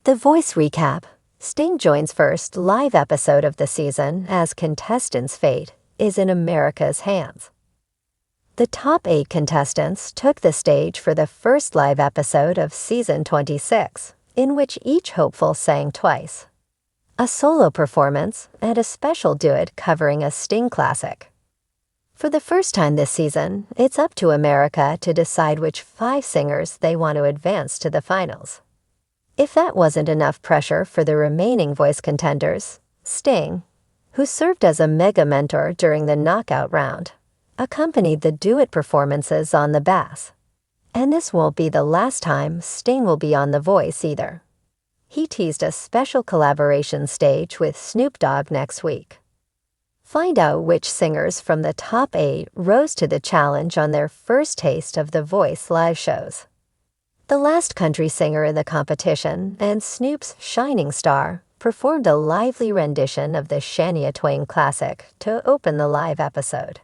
The Voice Recap. Sting joins first live episode of the season as Contestants' fate is in America's hands. The top 8 contestants took the stage for the first live episode of season 26, in which each hopeful sang twice. A solo performance and a special duet covering a Sting classic. For the first time this season, it's up to America to decide which 5 singers they want to advance to the finals. If that wasn't enough pressure for the remaining voice contenders, Sting, who served as a mega mentor during the knockout round, accompanied the duet performances on the bass. And this won't be the last time Sting will be on The Voice either. He teased a special collaboration stage with Snoop Dogg next week. Find out which singers from the top 8 rose to the challenge on their first taste of The Voice live shows. The last country singer in the competition and Snoop's shining star performed a lively rendition of the Shania Twain classic to open the live episode.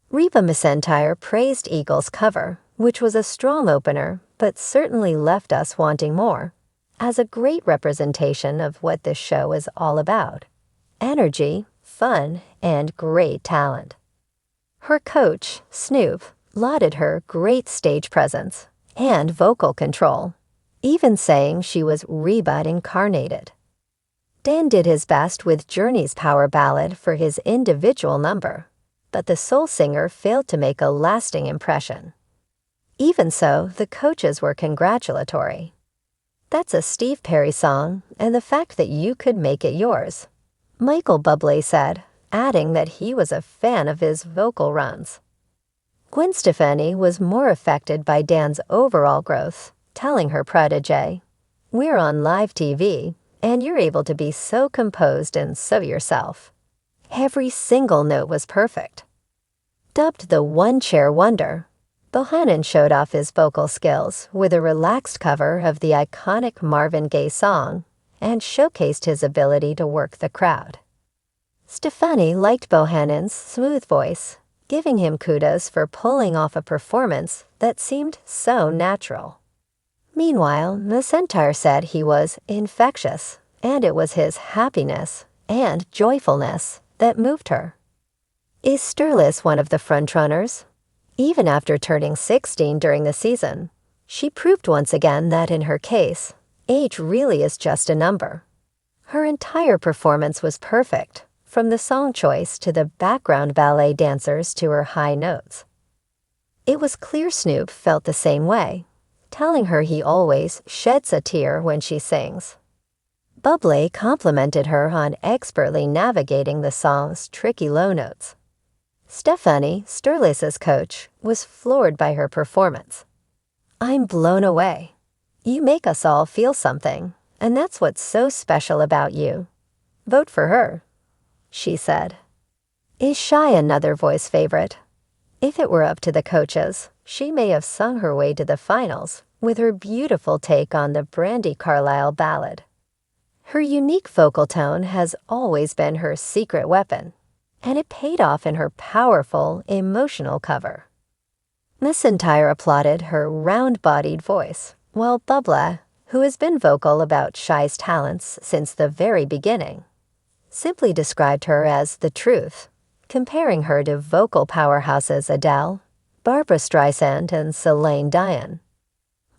Reba McEntire praised Eagle's cover, which was a strong opener but certainly left us wanting more, as a great representation of what this show is all about: energy, fun, and great talent. Her coach, Snoop, lauded her great stage presence and vocal control, even saying she was Reba incarnated. Dan did his best with Journey's power ballad for his individual number, but the soul singer failed to make a lasting impression. Even so, the coaches were congratulatory. "That's a Steve Perry song, and the fact that you could make it yours," Michael Bublé said, adding that he was a fan of his vocal runs. Gwen Stefani was more affected by Dan's overall growth, telling her protege, "We're on live TV, and you're able to be so composed and so yourself. Every single note was perfect." Dubbed the one-chair wonder, Bohannon showed off his vocal skills with a relaxed cover of the iconic Marvin Gaye song and showcased his ability to work the crowd. Stefani liked Bohannon's smooth voice, giving him kudos for pulling off a performance that seemed so natural. Meanwhile, McEntire said he was infectious, and it was his happiness and joyfulness that moved her. Is Sturles one of the frontrunners? Even after turning 16 during the season, she proved once again that in her case, age really is just a number. Her entire performance was perfect, from the song choice to the background ballet dancers to her high notes. It was clear Snoop felt the same way, telling her he always sheds a tear when she sings. Bublé complimented her on expertly navigating the song's tricky low notes. Stefani, Sturles's coach, was floored by her performance. "I'm blown away. You make us all feel something, and that's what's so special about you. Vote for her," she said. Is Shy another voice favorite? If it were up to the coaches, she may have sung her way to the finals with her beautiful take on the Brandi Carlile ballad. Her unique vocal tone has always been her secret weapon, and it paid off in her powerful, emotional cover. McEntire applauded her round-bodied voice, while Bublé, who has been vocal about Shy's talents since the very beginning, simply described her as the truth, comparing her to vocal powerhouses Adele, Barbra Streisand, and Celine Dion.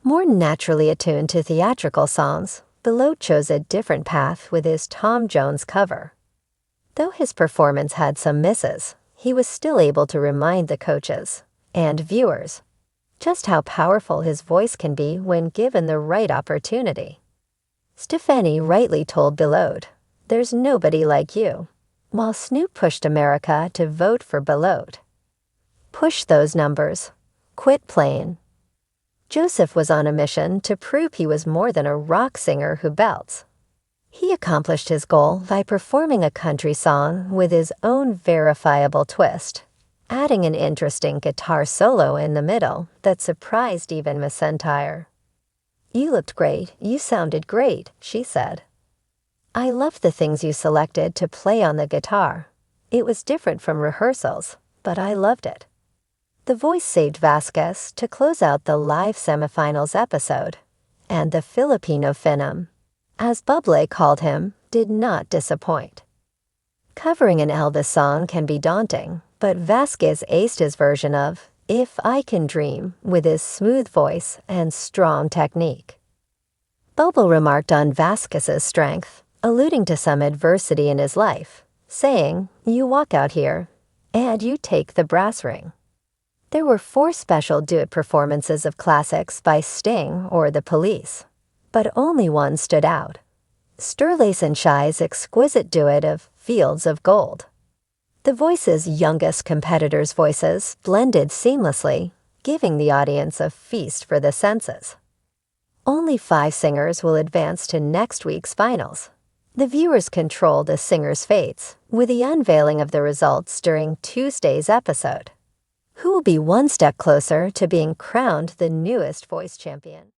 More naturally attuned to theatrical songs, Below chose a different path with his Tom Jones cover. Though his performance had some misses, he was still able to remind the coaches and viewers just how powerful his voice can be when given the right opportunity. Stefani rightly told Below, "There's nobody like you," while Snoop pushed America to vote for Below. Push those numbers. Quit playing. Joseph was on a mission to prove he was more than a rock singer who belts. He accomplished his goal by performing a country song with his own verifiable twist, adding an interesting guitar solo in the middle that surprised even McEntire. "You looked great, you sounded great," she said. "I loved the things you selected to play on the guitar. It was different from rehearsals, but I loved it." The Voice saved Vasquez to close out the live semifinals episode, and the Filipino Phenom, as Bublé called him, did not disappoint. Covering an Elvis song can be daunting, but Vasquez aced his version of If I Can Dream with his smooth voice and strong technique. Bobo remarked on Vasquez's strength, alluding to some adversity in his life, saying, "You walk out here, and you take the brass ring." There were 4 special duet performances of classics by Sting or The Police, but only one stood out: Sterlace and Shy's exquisite duet of Fields of Gold. The Voice's youngest competitors' voices blended seamlessly, giving the audience a feast for the senses. Only 5 singers will advance to next week's finals. The viewers control the singers' fates, with the unveiling of the results during Tuesday's episode. Who will be one step closer to being crowned the newest voice champion?